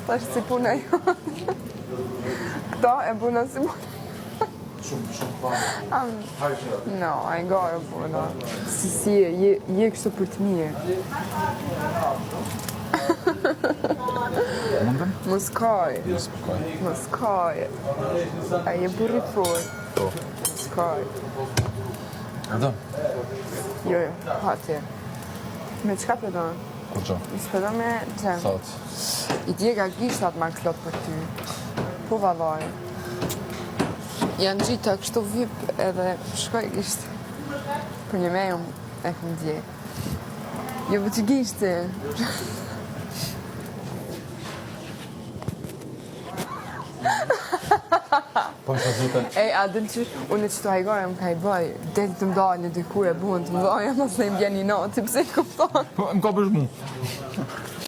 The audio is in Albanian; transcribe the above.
Tash si puna jote. Këta e puna si puna. No, ai gara puna. Si je kështu për të mirë. Mundem? Mos kaj. S'pëkaj. Mos kaj. Ai je burri fort. Po. Mos kaj. Edhe? Jo, hati. Me qka përdojnë? Kur qa? I s'përdojnë me gjemë. Thot. I djega gishtat ma klot për ty. Po valoj. Janë gjitha kështu vip edhe shkoj gisht. Për një me e këm dje. Jo për që gishti. Po shë zhuten. A din që unë që të hajgore më ka i bëj, del të mdojnë në dykur e buën të mdojnë, mas në im bjeni noti, pse i kupton. Po, më ka bësh mu.